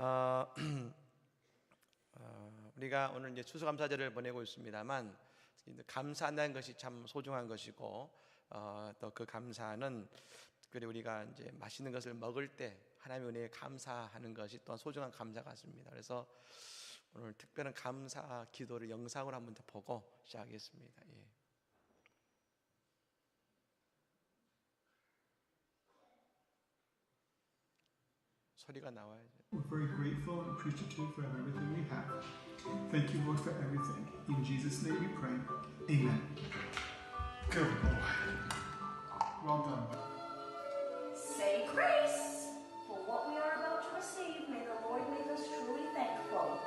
어, 우리가 오늘 이제 추수감사절을 보내고 있습니다만 감사한다는 것이 참 소중한 것이고 또 그 감사는 특별히 우리가 이제 맛있는 것을 먹을 때 하나님의 은혜에 감사하는 것이 또한 소중한 감사 같습니다. 그래서 오늘 특별한 감사 기도를 영상으로 한번 더 보고 시작하겠습니다. 예. 소리가 나와야죠. We're very grateful and appreciative for everything we have. Thank you, Lord, for everything. In Jesus' name we pray. Amen. Good boy. Well done. Say grace for what we are about to receive. May the Lord make us truly thankful.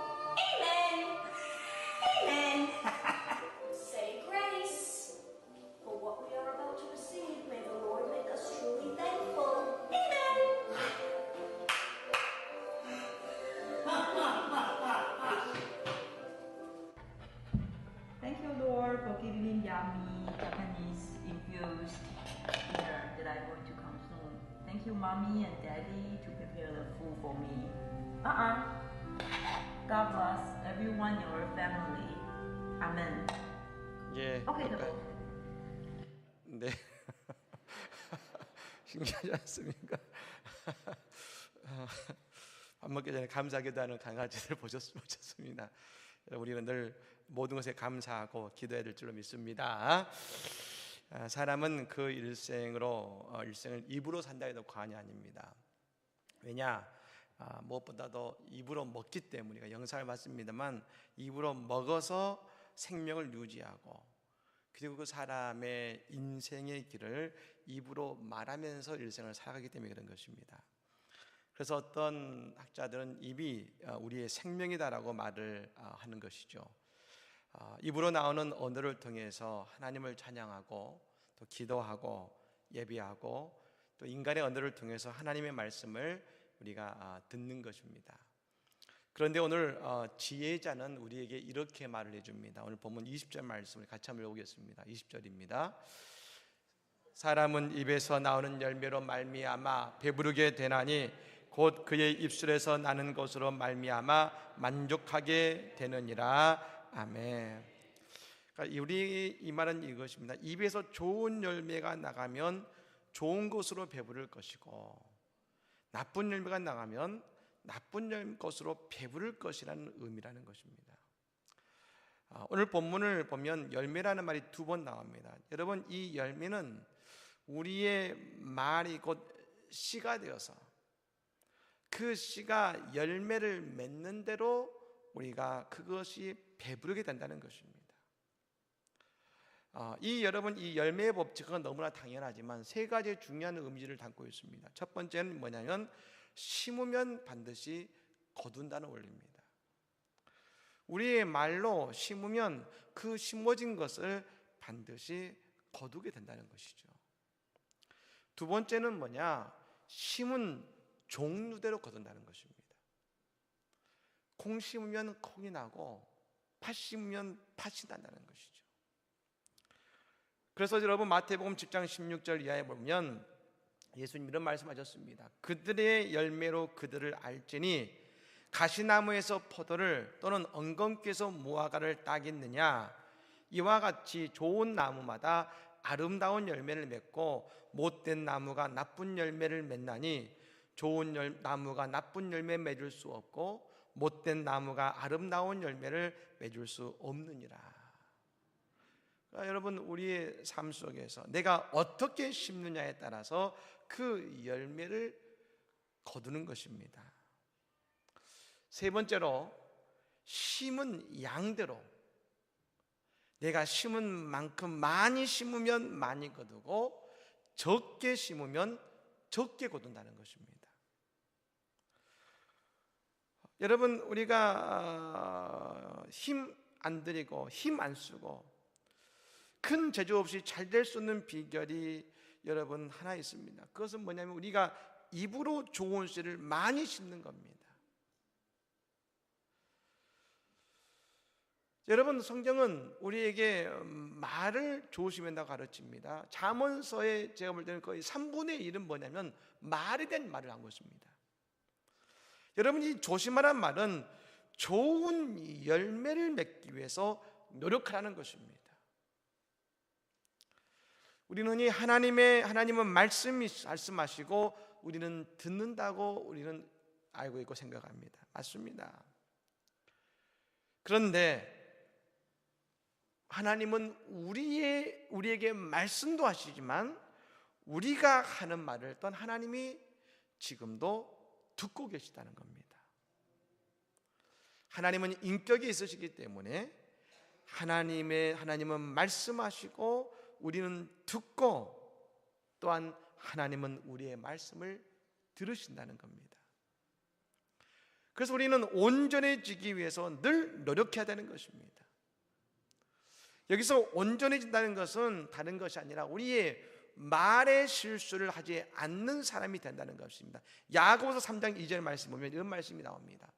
Amen. Amen. Say grace for what we are about to receive. May the Lord make us truly thankful. Amen. Thank you, Lord, for giving me yummy Japanese infused dinner that I'm going to consume. Thank you, Mommy and Daddy, to prepare the food for me. God bless everyone in your family. Amen. 예. Okay, the 네. 신기하지 않습니까? 밥 먹기 전에 감사기도하는 강아지를 보셨습니다. 우리는 늘 모든 것에 감사하고 기도해야 될 줄로 믿습니다. 사람은 그 일생을 입으로 산다 해도 과언이 아닙니다. 왜냐? 무엇보다도 입으로 먹기 때문에 우리가 영상을 봤습니다만 입으로 먹어서 생명을 유지하고 그리고 그 사람의 인생의 길을 입으로 말하면서 일생을 살아가기 때문에 그런 것입니다. 그래서 어떤 학자들은 입이 우리의 생명이다라고 말을 하는 것이죠. 입으로 나오는 언어를 통해서 하나님을 찬양하고 또 기도하고 예배하고 또 인간의 언어를 통해서 하나님의 말씀을 우리가 듣는 것입니다. 그런데 오늘 지혜자는 우리에게 이렇게 말을 해줍니다. 오늘 본문 20절 말씀을 같이 한번 읽어보겠습니다. 20절입니다. 사람은 입에서 나오는 열매로 말미암아 배부르게 되나니 곧 그의 입술에서 나는 것으로 말미암아 만족하게 되느니라. 아멘. 그러니까 우리 이 말은 이것입니다. 입에서 좋은 열매가 나가면 좋은 것으로 배부를 것이고 나쁜 열매가 나가면 나쁜 것으로 배부를 것이라는 의미라는 것입니다. 오늘 본문을 보면 열매라는 말이 2번 나옵니다. 여러분, 이 열매는 우리의 말이 곧 씨가 되어서 그 씨가 열매를 맺는 대로 우리가 그것이 배부르게 된다는 것입니다. 여러분, 이 열매의 법칙은 너무나 당연하지만 3가지 중요한 의미를 담고 있습니다. 첫 번째는 뭐냐면 심으면 반드시 거둔다는 원리입니다. 우리의 말로 심으면 그 심어진 것을 반드시 거두게 된다는 것이죠. 두 번째는 뭐냐? 심은 종류대로 거둔다는 것입니다. 콩 심으면 콩이 나고 팥 심으면 팥이 난다는 것이죠. 그래서 여러분 마태복음 10장 16절 이하에 보면 예수님 이런 말씀하셨습니다. 그들의 열매로 그들을 알지니 가시나무에서 포도를 또는 엉겅퀴에서 무화과를 따겠느냐. 이와 같이 좋은 나무마다 아름다운 열매를 맺고 못된 나무가 나쁜 열매를 맺나니 좋은 나무가 나쁜 열매 맺을 수 없고 못된 나무가 아름다운 열매를 맺을 수 없느니라. 그러니까 여러분, 우리의 삶 속에서 내가 어떻게 심느냐에 따라서 그 열매를 거두는 것입니다. 세 번째로 심은 양대로 내가 심은 만큼 많이 심으면 많이 거두고 적게 심으면 적게 거둔다는 것입니다. 여러분, 우리가 힘 안 들이고 힘 안 쓰고 큰 제조 없이 잘 될 수 있는 비결이 여러분 하나 있습니다. 그것은 뭐냐면 우리가 입으로 좋은 씨를 많이 심는 겁니다. 여러분, 성경은 우리에게 말을 조심한다고 가르칩니다. 잠언서에 제가 볼 때는 거의 3분의 1은 뭐냐면 말에 대한 말을 하고 있습니다. 여러분이 조심하라는 말은 좋은 열매를 맺기 위해서 노력하라는 것입니다. 우리는 흔히 하나님은 말씀하시고 우리는 듣는다고 우리는 알고 있고 생각합니다. 맞습니다. 그런데 하나님은 우리에게 말씀도 하시지만 우리가 하는 말을 또한 하나님이 지금도 듣고 계시다는 겁니다. 하나님은 인격이 있으시기 때문에 하나님은 말씀하시고 우리는 듣고 또한 하나님은 우리의 말씀을 들으신다는 겁니다. 그래서 우리는 온전해지기 위해서 늘 노력해야 되는 것입니다. 여기서 온전해진다는 것은 다른 것이 아니라 우리의 말의 실수를 하지 않는 사람이 된다는 것입니다. 야고보서 3장 2절 말씀 보면 이런 말씀이 나옵니다.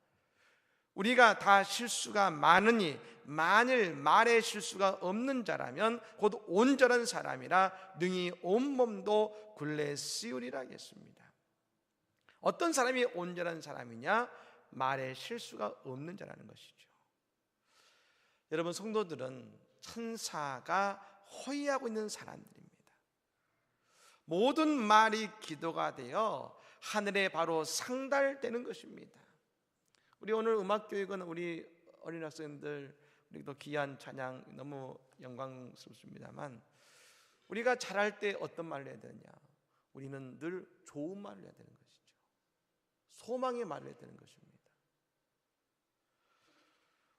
우리가 다 실수가 많으니 만일 말의 실수가 없는 자라면 곧 온전한 사람이라 능히 온몸도 굴레 씌우리라 하겠습니다. 어떤 사람이 온전한 사람이냐? 말의 실수가 없는 자라는 것이죠. 여러분, 성도들은 천사가 호위하고 있는 사람들입니다. 모든 말이 기도가 되어 하늘에 바로 상달되는 것입니다. 우리 오늘 음악교육은 우리 어린 학생들 우리도 귀한 찬양 너무 영광스럽습니다만 우리가 잘할 때 어떤 말을 해야 되느냐? 우리는 늘 좋은 말을 해야 되는 것이죠. 소망의 말을 해야 되는 것입니다.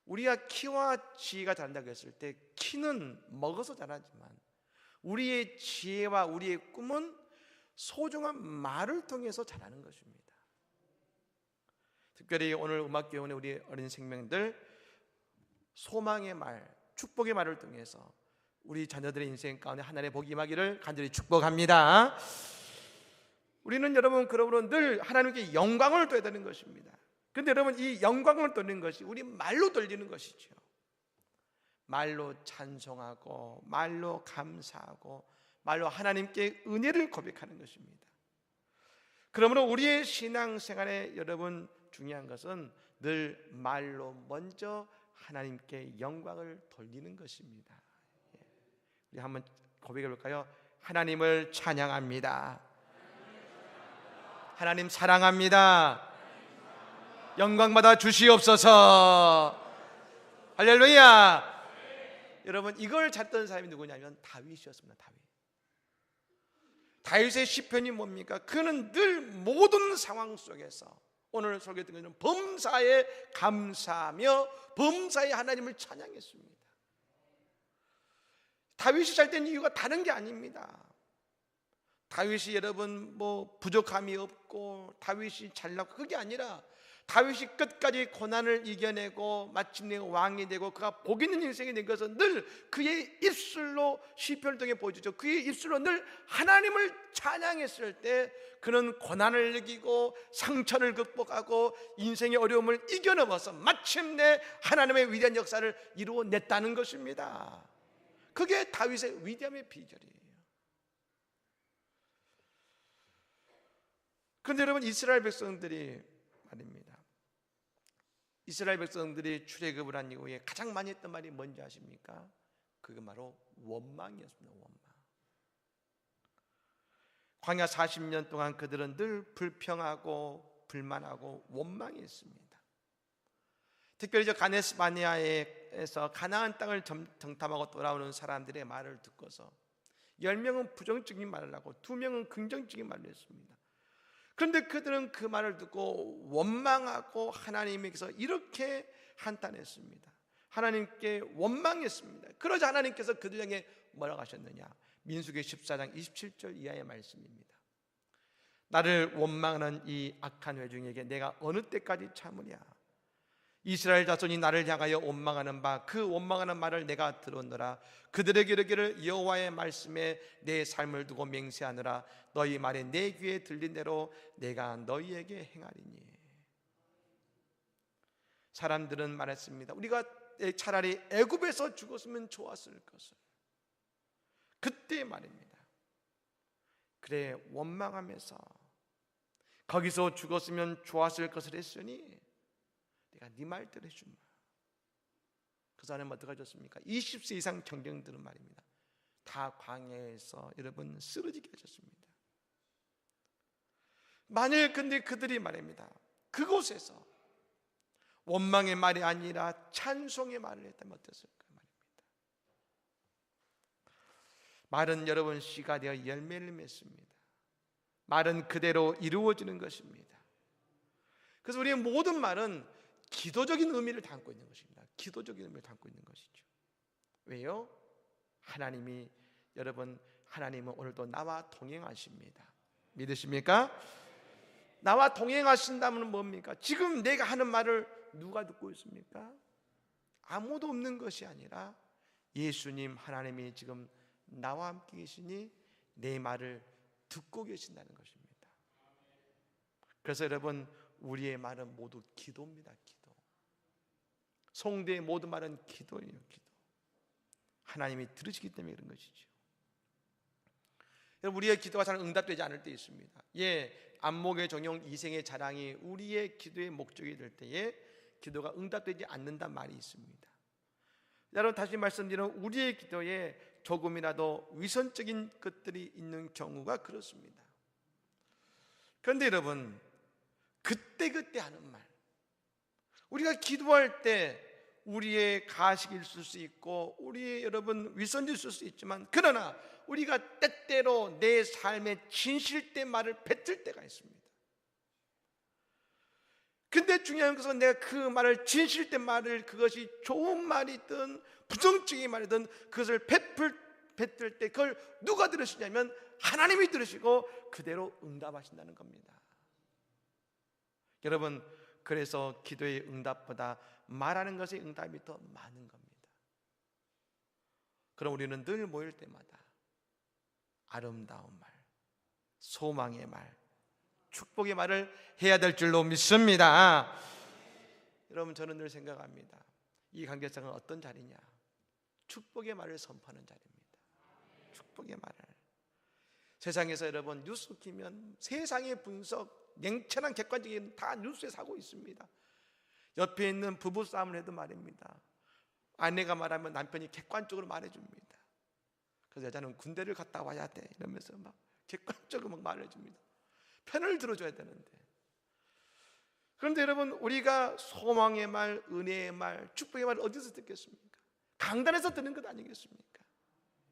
우리가 키와 지혜가 자란다고 했을 때 키는 먹어서 자라지만 우리의 지혜와 우리의 꿈은 소중한 말을 통해서 자라는 것입니다. 특별히 오늘 음악교원의 우리 어린 생명들 소망의 말, 축복의 말을 통해서 우리 자녀들의 인생 가운데 하나님의 복이 임하기를 간절히 축복합니다. 우리는 여러분 그러므로 늘 하나님께 영광을 돌려야 되는 것입니다. 그런데 여러분 이 영광을 돌리는 것이 우리 말로 돌리는 것이죠. 말로 찬송하고 말로 감사하고 말로 하나님께 은혜를 고백하는 것입니다. 그러므로 우리의 신앙생활에 여러분 중요한 것은 늘 말로 먼저 하나님께 영광을 돌리는 것입니다. 우리 한번 고백해 볼까요? 하나님을 찬양합니다. 하나님 사랑합니다. 영광 받아 주시옵소서. 할렐루야. 여러분 이걸 찾던 사람이 누구냐면 다윗이었습니다. 다윗의 시편이 뭡니까? 그는 늘 모든 상황 속에서 오늘 설교 듣는 것은 범사에 감사하며 범사에 하나님을 찬양했습니다. 다윗이 잘 된 이유가 다른 게 아닙니다. 다윗이 여러분 뭐 부족함이 없고 다윗이 잘나고 그게 아니라 다윗이 끝까지 고난을 이겨내고 마침내 왕이 되고 그가 복 있는 인생이 된 것은 늘 그의 입술로 시편을 통해 보여주죠. 그의 입술로 늘 하나님을 찬양했을 때 그는 고난을 이기고 상처를 극복하고 인생의 어려움을 이겨넘어서 마침내 하나님의 위대한 역사를 이루어냈다는 것입니다. 그게 다윗의 위대함의 비결이에요. 그런데 여러분 이스라엘 백성들이 말입니다. 이스라엘 백성들이 출애굽을 한 이후에 가장 많이 했던 말이 뭔지 아십니까? 그게 바로 원망이었습니다. 원망. 광야 40년 동안 그들은 늘 불평하고 불만하고 원망했습니다. 특별히 저 가데스 바네아에서 가나안 땅을 정탐하고 돌아오는 사람들의 말을 듣고서 10명은 부정적인 말을 하고 2명은 긍정적인 말을 했습니다. 그런데 그들은 그 말을 듣고 원망하고 하나님에게서 이렇게 한탄했습니다. 하나님께 원망했습니다. 그러자 하나님께서 그들에게 뭐라고 하셨느냐? 민수기 14장 27절 이하의 말씀입니다. 나를 원망하는 이 악한 회중에게 내가 어느 때까지 참으랴? 이스라엘 자손이 나를 향하여 원망하는 바 그 원망하는 말을 내가 들었노라. 그들에게 이르기를 여호와의 말씀에 내 삶을 두고 맹세하노라. 너희 말에 내 귀에 들린 대로 내가 너희에게 행하리니. 사람들은 말했습니다. 우리가 차라리 애굽에서 죽었으면 좋았을 것을. 그때 말입니다. 그래 원망하면서 거기서 죽었으면 좋았을 것을 했으니 내가 네 말대로 해주마. 그 사람은 어떻게 하셨습니까? 20세 이상 경쟁들은 말입니다, 다 광야에서 여러분 쓰러지게 하셨습니다. 만일 근데 그들이 말입니다, 그곳에서 원망의 말이 아니라 찬송의 말을 했다면 어땠을까 말입니다. 말은 여러분 씨가 되어 열매를 맺습니다. 말은 그대로 이루어지는 것입니다. 그래서 우리의 모든 말은 기도적인 의미를 담고 있는 것입니다. 기도적인 의미를 담고 있는 것이죠. 왜요? 하나님이, 여러분, 하나님은 오늘도 나와 동행하십니다. 믿으십니까? 나와 동행하신다면 뭡니까? 지금 내가 하는 말을 누가 듣고 있습니까? 아무도 없는 것이 아니라 예수님 하나님이 지금 나와 함께 계시니 내 말을 듣고 계신다는 것입니다. 그래서 여러분, 우리의 말은 모두 기도입니다. 기도. 성도의 모든 말은 기도예요. 기도. 하나님이 들으시기 때문에 그런 것이죠. 우리의 기도가 잘 응답되지 않을 때 있습니다. 안목의 정용, 이생의 자랑이 우리의 기도의 목적이 될 때에 기도가 응답되지 않는다는 말이 있습니다. 여러분, 다시 말씀드리면 우리의 기도에 조금이라도 위선적인 것들이 있는 경우가 그렇습니다. 그런데 여러분, 그때 하는 말, 우리가 기도할 때 우리의 가식이 있을 수 있고 우리의 여러분 위선이 있을 수 있지만, 그러나 우리가 때때로 내 삶의 진실된 말을 뱉을 때가 있습니다. 근데 중요한 것은 내가 그 말을, 진실된 말을, 그것이 좋은 말이든 부정적인 말이든 그것을 뱉을 때 그걸 누가 들으시냐면 하나님이 들으시고 그대로 응답하신다는 겁니다. 여러분, 그래서 기도의 응답보다 말하는 것의 응답이 더 많은 겁니다. 그럼 우리는 늘 모일 때마다 아름다운 말, 소망의 말, 축복의 말을 해야 될 줄로 믿습니다. 여러분, 저는 늘 생각합니다. 이 관계성은 어떤 자리냐? 축복의 말을 선포하는 자리입니다. 축복의 말을. 세상에서 여러분 뉴스 키면 세상의 분석, 냉철한 객관적인 다 뉴스에 사고 있습니다. 옆에 있는 부부 싸움을 해도 말입니다, 아내가 말하면 남편이 객관적으로 말해줍니다. 그래서 여자는 군대를 갔다 와야 돼 이러면서 막 객관적으로 막 말해줍니다. 편을 들어줘야 되는데. 그런데 여러분, 우리가 소망의 말, 은혜의 말, 축복의 말을 어디서 듣겠습니까? 강단에서 듣는 것 아니겠습니까?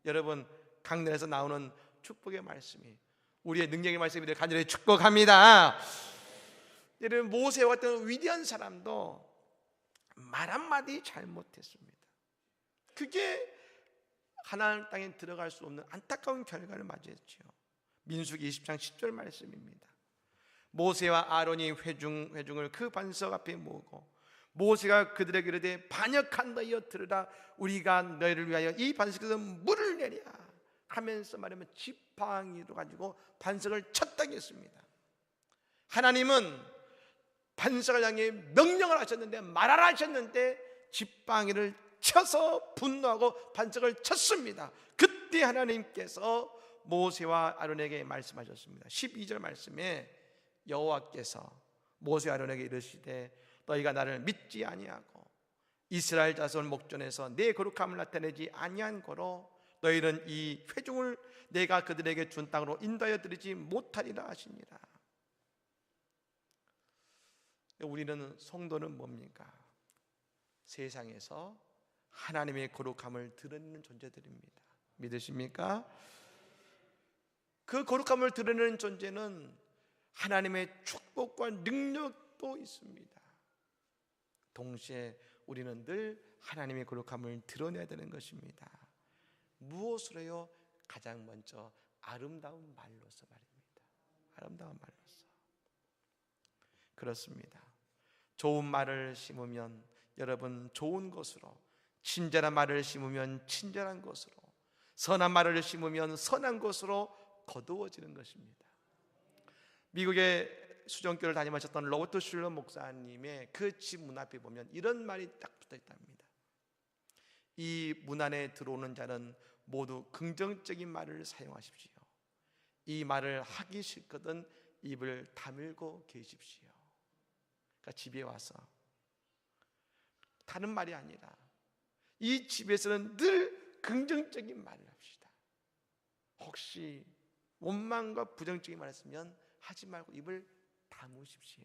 여러분, 강단에서 나오는 축복의 말씀이 우리의 능력의 말씀이 되어 간절히 축복합니다. 여러분, 모세와 같은 위대한 사람도 말 한마디 잘못했습니다. 그게 하나님 땅에 들어갈 수 없는 안타까운 결과를 맞이했죠. 민수기 20장 10절 말씀입니다. 모세와 아론이 회중을 그 반석 앞에 모으고 모세가 그들에게 이르되 반역한다여 들으라, 우리가 너희를 위하여 이 반석에서 물을 내랴 하면서 말하면 지팡이로 가지고 반석을 쳤다고 했습니다. 하나님은 반석을 향해 명령을 하셨는데, 말하라 하셨는데 지팡이를 쳐서 분노하고 반석을 쳤습니다. 그때 하나님께서 모세와 아론에게 말씀하셨습니다. 12절 말씀에 여호와께서 모세와 아론에게 이르시되 너희가 나를 믿지 아니하고 이스라엘 자손 목전에서 내 거룩함을 나타내지 아니한 거로 너희는 이 회중을 내가 그들에게 준 땅으로 인도하여 드리지 못하리라 하시니라. 우리는, 성도는 뭡니까? 세상에서 하나님의 거룩함을 드러내는 존재들입니다. 믿으십니까? 그 거룩함을 드러내는 존재는 하나님의 축복과 능력도 있습니다. 동시에 우리는 늘 하나님의 거룩함을 드러내야 되는 것입니다. 무엇으로요? 가장 먼저 아름다운 말로서 말입니다. 아름다운 말로서. 그렇습니다. 좋은 말을 심으면 여러분 좋은 것으로, 친절한 말을 심으면 친절한 것으로, 선한 말을 심으면 선한 것으로 거두어지는 것입니다. 미국의 수정교를 담임하셨던 로버트 슐러 목사님의 그 집 문 앞에 보면 이런 말이 딱 붙어 있답니다. 이 문 안에 들어오는 자는 모두 긍정적인 말을 사용하십시오. 이 말을 하기 싫거든 입을 다물고 계십시오. 그러니까 집에 와서 다른 말이 아니라 이 집에서는 늘 긍정적인 말을 합시다. 혹시 원망과 부정적인 말을 했으면 하지 말고 입을 다무십시오.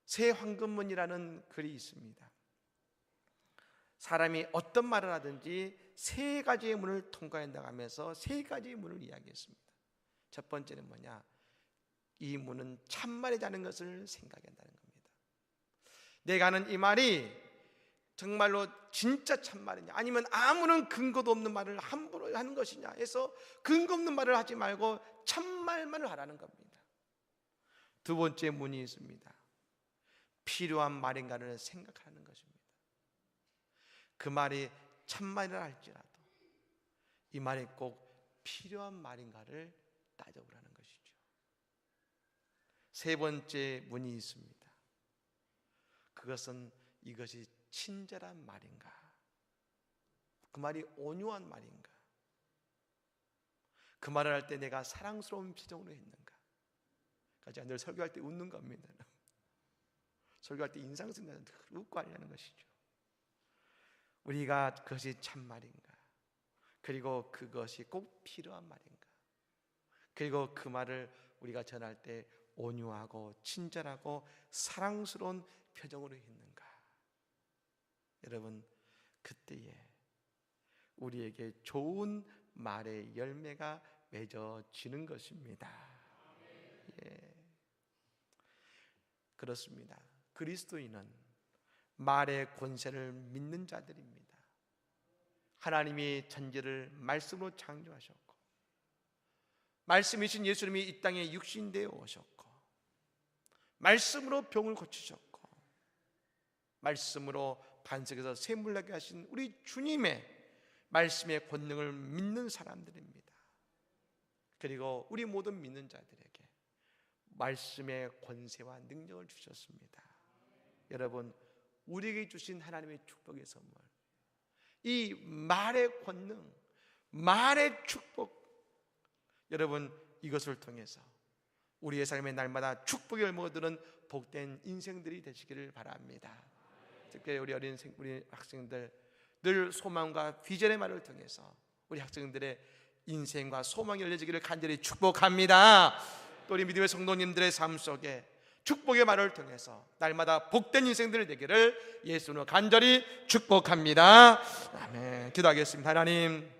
새 황금문이라는 글이 있습니다. 사람이 어떤 말을 하든지 세 가지의 문을 통과해 나가면서 세 가지의 문을 이야기했습니다. 첫 번째는 뭐냐? 이 문은 참말이라는 것을 생각한다는 겁니다. 내가 하는 이 말이 정말로 진짜 참말이냐, 아니면 아무런 근거도 없는 말을 함부로 하는 것이냐 해서 근거 없는 말을 하지 말고 참말만을 하라는 겁니다. 두 번째 문이 있습니다. 필요한 말인가를 생각하는 것입니다. 그 말이 참말이라 할지라도 이 말이 꼭 필요한 말인가를 따져보라는 것이죠. 세 번째 문이 있습니다. 그것은 이것이 친절한 말인가, 그 말이 온유한 말인가, 그 말을 할 때 내가 사랑스러운 표정으로 했는가. 제가 늘 설교할 때 웃는 겁니다. 설교할 때 인상 쓰면 웃고 하려는 것이죠. 우리가 그것이 참말인가, 그리고 그것이 꼭 필요한 말인가, 그리고 그 말을 우리가 전할 때 온유하고 친절하고 사랑스러운 표정으로 했는가. 여러분, 그때에 우리에게 좋은 말의 열매가 맺어지는 것입니다. 예. 그렇습니다. 그리스도인은 말의 권세를 믿는 자들입니다. 하나님이 천지를 말씀으로 창조하셨고, 말씀이신 예수님이 이 땅에 육신되어 오셨고, 말씀으로 병을 고치셨고, 말씀으로 반석에서 샘물 나게 하신 우리 주님의 말씀의 권능을 믿는 사람들입니다. 그리고 우리 모든 믿는 자들에게 말씀의 권세와 능력을 주셨습니다. 여러분, 우리에게 주신 하나님의 축복의 선물, 이 말의 권능, 말의 축복, 여러분, 이것을 통해서 우리의 삶의 날마다 축복의 열매를 얻는 복된 인생들이 되시기를 바랍니다. 특별히 우리 우리 학생들, 늘 소망과 비전의 말을 통해서 우리 학생들의 인생과 소망이 열려지기를 간절히 축복합니다. 또 우리 믿음의 성도님들의 삶 속에 축복의 말을 통해서 날마다 복된 인생들 되기를 예수는 간절히 축복합니다. 아멘. 기도하겠습니다. 하나님,